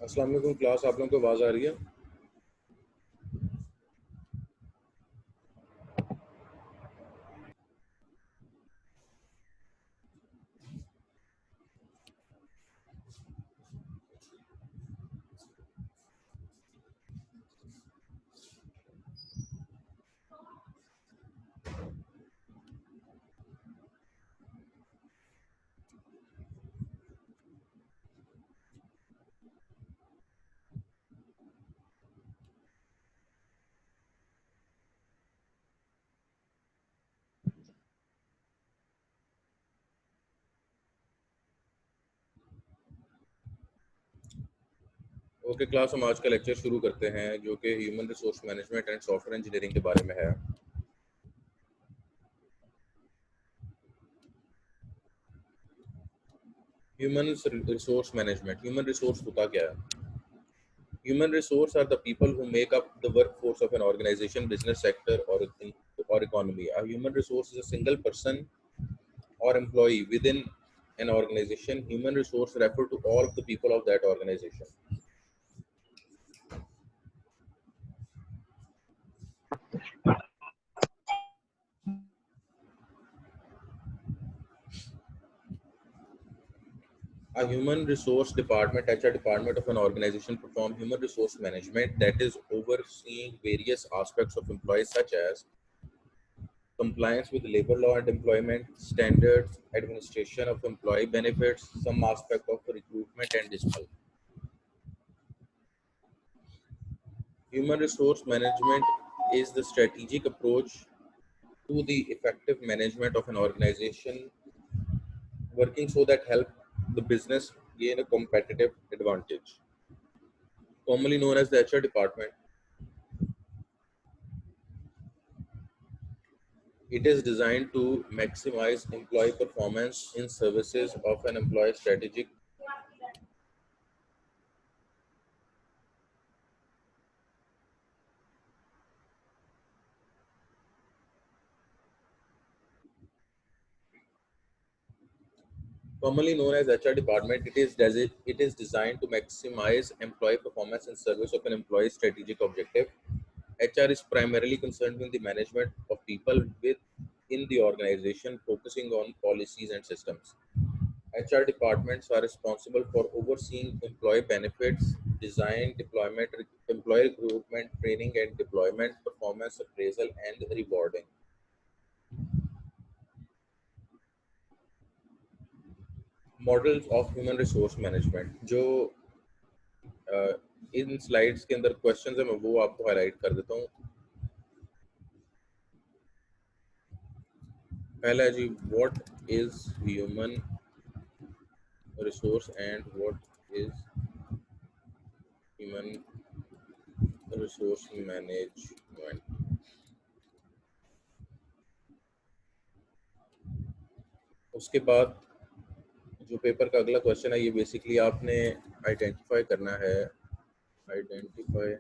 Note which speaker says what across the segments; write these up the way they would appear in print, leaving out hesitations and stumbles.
Speaker 1: अस्सलाम वालेकुम क्लास, आप लोगों को आवाज़ आ रही है? ओके क्लास, हम आज का लेक्चर शुरू करते हैं जो कि human resource management and software engineering के बारे में है। Human resource management, human resource होता क्या है? Human resource are the people who make up the workforce of an organization, business sector, or economy. A human resource is a single person or employee within an organization. Human resource refer to all of the people of that organization. A human resource department, HR department of an organization perform human resource management that is overseeing various aspects of employees such as compliance with labor law and employment standards, administration of employee benefits, some aspect of recruitment and discipline. Human resource management is the strategic approach to the effective management of an organization, working so that help the business gain a competitive advantage. Commonly known as the HR department, it is designed to maximize employee performance in services of an employee strategic. Commonly known as HR department, it is designed to maximize employee performance in service of an employee's strategic objective. HR is primarily concerned with the management of people within the organization, focusing on policies and systems. HR departments are responsible for overseeing employee benefits, design, deployment, employee recruitment, training and deployment, performance appraisal, and rewarding. Models of human resource management, जो इन slides के अंदर question है, मैं वो आपको highlight कर देता हूँ। पहला है जी, what is human resource and what is human resource management. उसके बाद जो पेपर का अगला क्वेश्चन है, ये बेसिकली आपने आइडेंटिफाई करना है, आइडेंटिफाई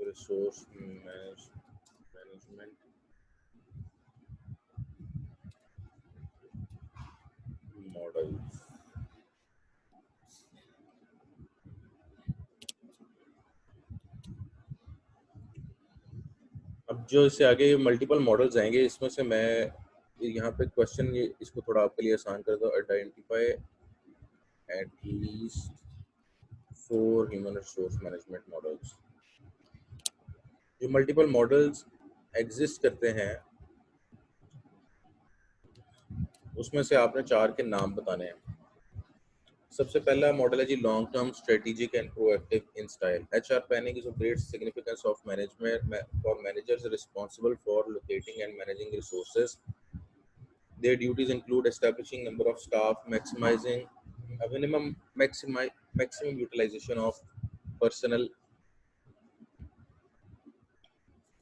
Speaker 1: रिसोर्स मैनेजमेंट मॉडल्स। अब जो इससे आगे मल्टीपल मॉडल्स आएंगे, इसमें से मैं यहाँ पे क्वेश्चन इसको थोड़ा आपके लिए आसान कर दो। Identify at least 4 human resource management models. जो मल्टीपल मॉडल्स एग्जिस्ट करते हैं उसमें से आपने 4 के नाम बताने हैं। सबसे पहला मॉडल है जी, long term strategic and proactive in style. HR planning is of great significance of management for managers responsible for locating and managing resources Their duties include establishing number of staff, maximizing a maximum utilization of personnel,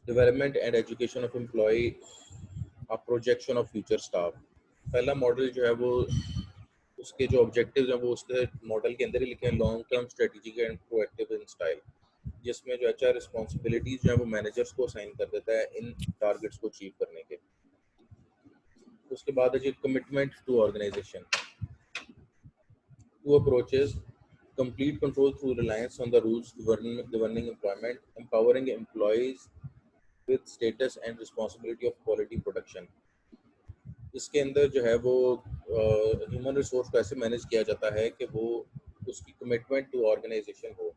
Speaker 1: development and education of employee, a projection of future staff. पहला model जो है वो उसके जो objectives हैं वो उसके model के अंदर ही लिखे हैं, long term strategic and proactive in style, जिसमें जो एचआर रिस्पॉन्सिबिलिटीज जो है वो मैनेजर्स को असाइन कर देता है इन टारगेट्स को अचीव करने के। उसके बाद है जी commitment to organization, to approaches, complete control through reliance on the rules governing employment, empowering employees with status and responsibility of quality production। इसके अंदर जो है वो ह्यूमन रिसोर्स को ऐसे मैनेज किया जाता है कि वो उसकी कमिटमेंट टू ऑर्गेनाइजेशन हो।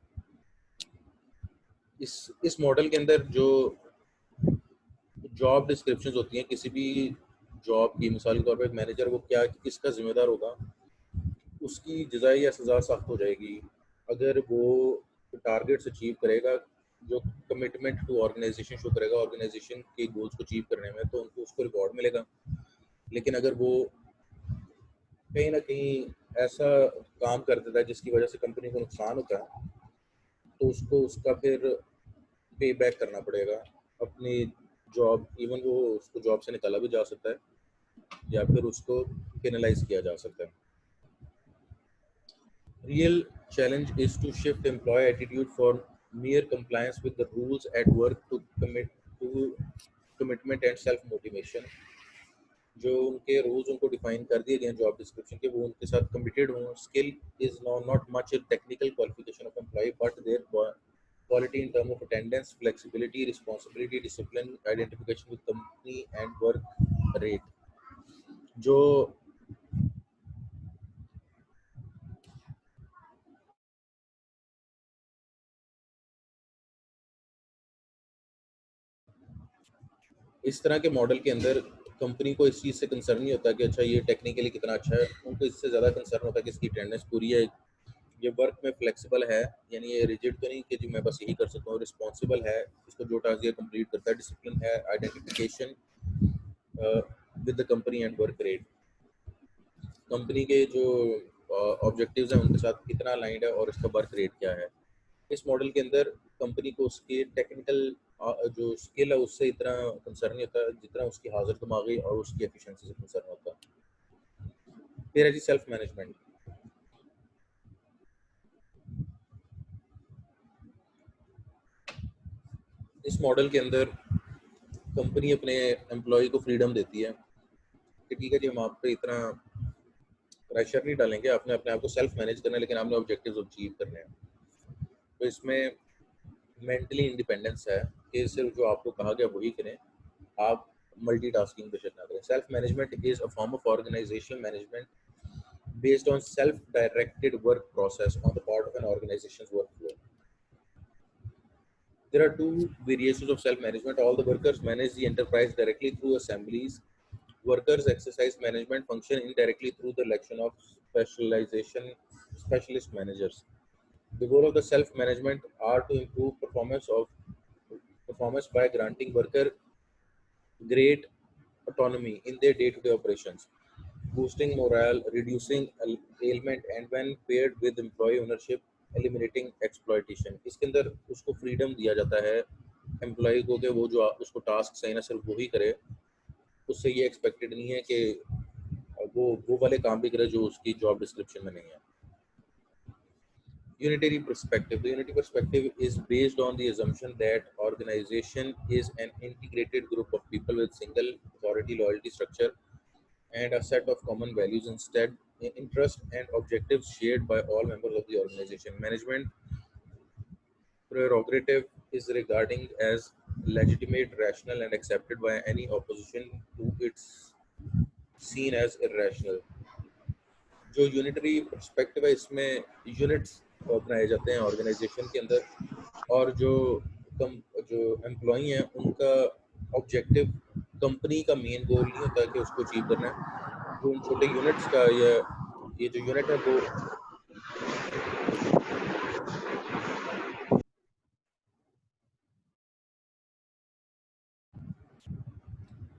Speaker 1: इस मॉडल के अंदर जो जॉब डिस्क्रिप्शंस होती हैं किसी भी जॉब की, मिसाल के तौर पर मैनेजर वो क्या किसका जिम्मेदार होगा, उसकी जज़ा या सज़ा सख्त हो जाएगी अगर वो टारगेट्स अचीव करेगा, जो कमिटमेंट टू ऑर्गेनाइजेशन शो करेगा ऑर्गेनाइजेशन के गोल्स को अचीव करने में, तो उनको उसको रिवॉर्ड मिलेगा। लेकिन अगर वो कहीं ना कहीं ऐसा काम कर देता है जिसकी वजह से कंपनी को नुकसान होता है, तो उसको उसका फिर पे बैक करना पड़ेगा अपनी जॉब, इवन वो उसको जॉब से निकाला भी जा सकता है या फिर उसको पेनलाइज किया जा सकता है। Real challenge is to shift employee attitude for mere compliance with the rules at work to commitment and self motivation। जो उनके रूल्स उनको डिफाइन कर दिए गए जॉब डिस्क्रिप्शन के, वो उनके साथ कमिटेड हों। Skill is not much technical qualification of employ but there quality in terms of attendance, flexibility, responsibility, discipline, identification with company and work rate। जो इस तरह के मॉडल के अंदर कंपनी को इस चीज़ से कंसर्न नहीं होता कि अच्छा ये टेक्निकली कितना अच्छा है, उनको इससे ज़्यादा कंसर्न होता है कि इसकी अटेंडेंस पूरी है, ये वर्क में फ्लेक्सिबल है, यानी ये रिजिड तो नहीं कि जी मैं बस यही कर सकता हूँ, रिस्पॉन्सिबल है, इसको जो टास्क ये कंप्लीट करता है, डिसिप्लिन है, identification with the company and work rate, company के जो ऑब्जेक्टिव्स हैं उनके साथ कितना अलाइंड है और इसका वर्क रेट क्या है। इस मॉडल के अंदर कंपनी को उसके टेक्निकल जो स्किल है उससे इतना कंसर्न नहीं होता जितना उसकी हाजिर दिमागी और उसकी एफिशिएंसी से कंसर्न होता है। फिर है जी सेल्फ मैनेजमेंट। इस मॉडल के अंदर कंपनी अपने एम्प्लॉय को फ्रीडम देती है कि ठीक है जी हम आप पे इतना प्रेशर नहीं डालेंगे, आपने अपने आप को सेल्फ मैनेज करना है, लेकिन आपने ऑब्जेक्टिव्स अचीव करने हैं। तो इसमें मेंटली इंडिपेंडेंस है कि सिर्फ जो आपको कहा गया वही करें, आप मल्टीटास्किंग पे ना करें। Self management is a form of organisational management based on self-directed work process on the part of an organization's workflow। There are two variations of self-management. All the workers manage the enterprise directly through assemblies. Workers exercise management function indirectly through the election of specialist managers. The goal of the self-management are to improve performance by granting worker great autonomy in their day-to-day operations, boosting morale, reducing ailment, and when paired with employee ownership, eliminating exploitation। इसके अंदर उसको freedom दिया जाता है employ को कि वो जो उसको टास्क है ना सिर्फ वही करे, उससे ये एक्सपेक्टेड नहीं है कि वो वाले काम भी करे जो उसकी जॉब डिस्क्रिप्शन में नहीं है। Unitary perspective. The unity perspective is based on the assumption that organization is an integrated group of people with single authority loyalty structure and a set of common values, instead interest and objectives shared by all members of the organization. Management prerogative is regarding as legitimate, rational, and accepted by any opposition to its seen as irrational। जो unitary perspective है इसमें units बनाए जाते हैं organisation के अंदर, और जो एम्प्लॉई हैं उनका ऑब्जेक्टिव कंपनी का मेन गोल नहीं होता कि उसको अचीव करना है, जो उन छोटे यूनिट्स का ये जो यूनिट है वो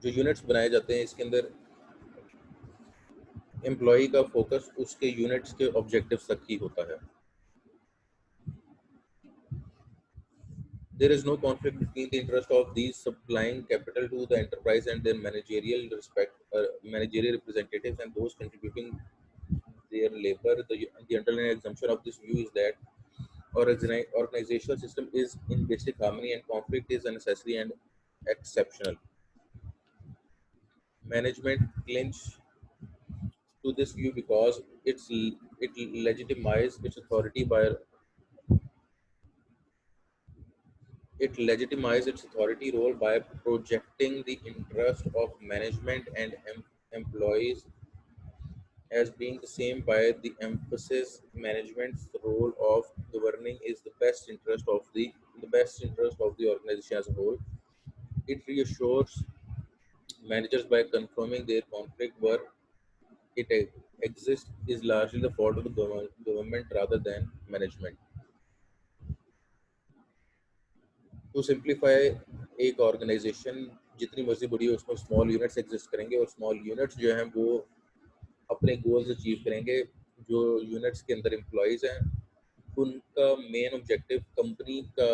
Speaker 1: जो यूनिट्स बनाए जाते हैं इसके अंदर एम्प्लॉई का फोकस उसके यूनिट्स के ऑब्जेक्टिव्स तक ही होता है. There is no conflict between the interest of these supplying capital to the enterprise and their managerial representatives and those contributing their labor. The underlying assumption of this view is that our organizational system is in basic harmony and conflict is unnecessary and exceptional. Management clinch to this view because it legitimizes its authority by it legitimizes its authority role by projecting the interest of management and employees as being the same by the emphasis management's role of governing is the best interest of the organization as a whole. It reassures managers by confirming their conflict where exists is largely the fault of the government rather than management. To simplify एक organisation जितनी मर्जी बड़ी हो उसमें small units exist करेंगे और small units जो हैं वो अपने गोल्स अचीव करेंगे. जो यूनिट्स के अंदर एम्प्लॉयज़ हैं उनका मेन ऑब्जेक्टिव कंपनी का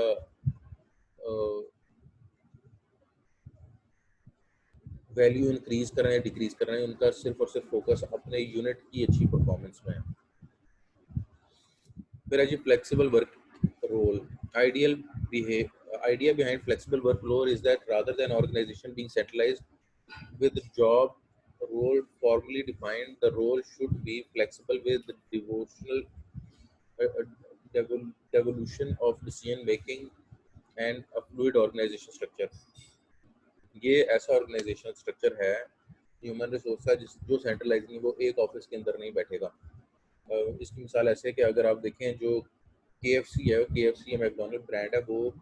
Speaker 1: वैल्यू इंक्रीज करना है डिक्रीज करना है. उनका सिर्फ और सिर्फ फोकस अपने यूनिट की अच्छी परफॉर्मेंस में है. फिर है जी flexible work role. Ideal idea behind flexible work role is that rather than organization being centralized with the job role formally defined, the role should be flexible with the devolution of decision making and a fluid organization structure. ये ऐसा organisation structure है human resource का जो centralise नहीं, वो एक office के अंदर नहीं बैठेगा. इसकी मिसाल ऐसे है कि अगर आप देखें जो KFC है, KFC मैकडोनल्ड ब्रांड है, वो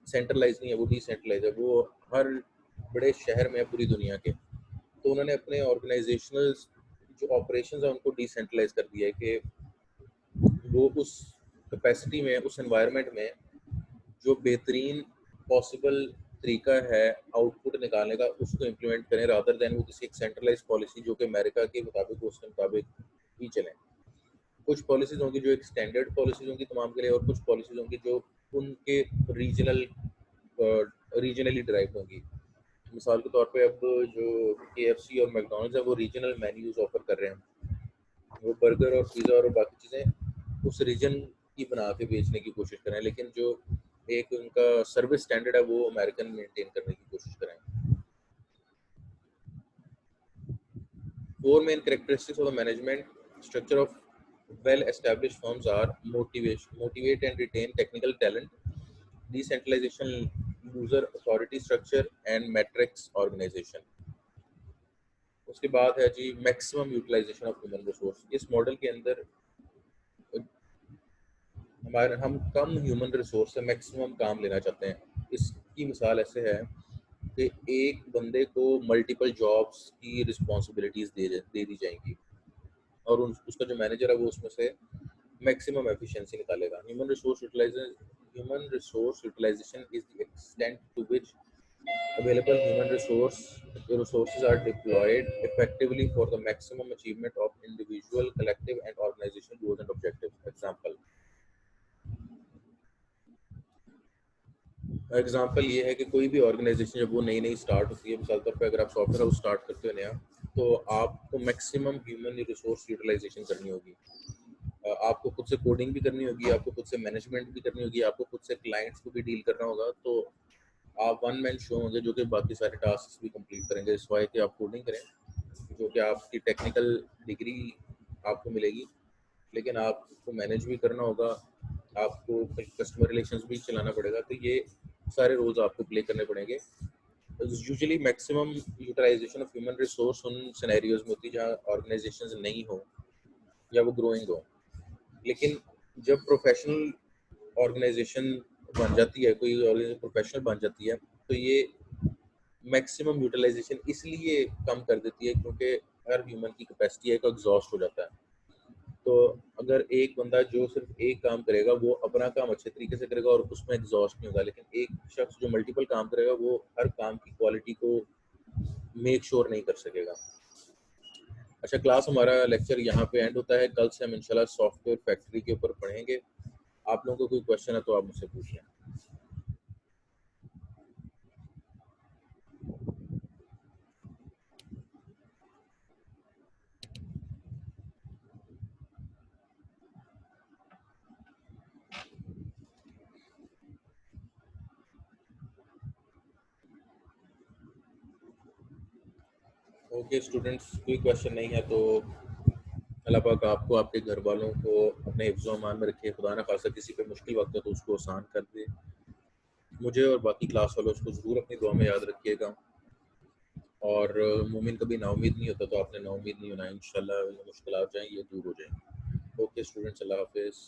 Speaker 1: सेंट्रलाइज नहीं है, वो डिसेंट्रलाइज है. वो हर बड़े शहर में है पूरी दुनिया के. तो उन्होंने अपने ऑर्गेनाइजेशनल जो ऑपरेशंस है उनको डिसेंट्रलाइज कर दिया है कि वो उस कैपेसिटी में उस एनवायरनमेंट में जो बेहतरीन पॉसिबल तरीका है आउटपुट निकालने का उसको इम्प्लीमेंट करें रादर देन वो किसी एक सेंट्रलाइज पॉलिसी जो कि अमेरिका के मुताबिक उसके मुताबिक ही चलें. कुछ पॉलिसीज होंगी जो एक स्टैंडर्ड पॉलिसीज होंगी तमाम के लिए और कुछ पॉलिसीज होंगी जो उनके रीजनली ड्राइव होंगी. मिसाल के तौर पे अब जो KFC और मैकडोनल्ड्स है वो रीजनल मेन्यूज ऑफर कर रहे हैं. वो बर्गर और पिज़्ज़ा और बाकी चीज़ें उस रीजन की बना के बेचने की कोशिश करें, लेकिन जो एक उनका सर्विस स्टैंडर्ड है वो अमेरिकन मेंटेन करने की कोशिश करें. Four main characteristics of the management structure of well-established firms are motivate and retain technical talent, decentralization, user authority structure, and metrics organization. उसके बाद है जी maximum utilisation of human resource. इस मॉडल के अंदर हम कम ह्यूमन रिसोर्स से मैक्सिमम काम लेना चाहते हैं. इसकी मिसाल ऐसे है कि एक बंदे को मल्टीपल जॉब्स की रिस्पॉन्सिबिलिटीज दे दी जाएंगी और उसका जो मैनेजर है वो उसमें से मैक्सिमम एफिशिएंसी निकालेगा. Human resource utilisation is the extent to which available human resources are deployed effectively for the maximum achievement of individual, collective, and organizational goals and objectives. Example ये है कि कोई भी ऑर्गेनाइजेशन जब वो नई नई स्टार्ट होती है, मिसाल तौर पे अगर आप सॉफ्टवेयर हाउस स्टार्ट करते हो नया, तो आपको मैक्सिमम ह्यूमन रिसोर्स यूटिलाइजेशन करनी होगी. आपको खुद से कोडिंग भी करनी होगी, आपको खुद से मैनेजमेंट भी करनी होगी, आपको खुद से क्लाइंट्स को भी डील करना होगा. तो आप वन मैन शो होंगे जो कि बाकी सारे टास्क भी कंप्लीट करेंगे सिवाय कि आप कोडिंग करें, जो कि आपकी टेक्निकल डिग्री आपको मिलेगी, लेकिन आपको मैनेज भी करना होगा, आपको कस्टमर रिलेशंस भी चलाना पड़ेगा. तो ये सारे रोल्स आपको प्ले करने पड़ेंगे. Usually maximum utilisation of human resource उन सिनेरियोज में होती है जहाँ ऑर्गेनाइजेशंस नहीं हो या वो ग्रोइंग हो. लेकिन जब प्रोफेशनल ऑर्गेनाइजेशन बन जाती है, कोई ऑर्गेनाइजेशन प्रोफेशनल बन जाती है, तो ये मैक्सिमम यूटिलाइजेशन इसलिए कम कर देती है क्योंकि हर ह्यूमन की कैपेसिटी है, एग्जॉस्ट हो जाता है. तो अगर एक बंदा जो सिर्फ एक काम करेगा वो अपना काम अच्छे तरीके से करेगा और उसमें एग्जॉस्ट नहीं होगा, लेकिन एक शख्स जो मल्टीपल काम करेगा वो हर काम की क्वालिटी को मेक श्योर नहीं कर सकेगा. अच्छा, क्लास हमारा लेक्चर यहाँ पे एंड होता है। कल से हम इंशाल्लाह सॉफ्टवेयर फैक्ट्री के ऊपर पढ़ेंगे। आप लोगों को कोई क्वेश्चन है तो आप मुझसे पूछें। ओके स्टूडेंट्स, कोई क्वेश्चन नहीं है तो अल्लाह पाक आपको, आपके घर वालों को अपने हिफ्ज़ व अमान में रखे। खुदा न खासा किसी पे मुश्किल वक्त है तो उसको आसान कर दे। मुझे और बाकी क्लास वालों को ज़रूर अपनी दुआ में याद रखिएगा। और मोमिन कभी नाउमीद नहीं होता, तो आपने नाउमीद नहीं होना है। इंशाल्लाह ये मुश्किलात जाएँ, ये दूर हो जाएंगी। ओके स्टूडेंट्स, अल्लाह हाफिज़।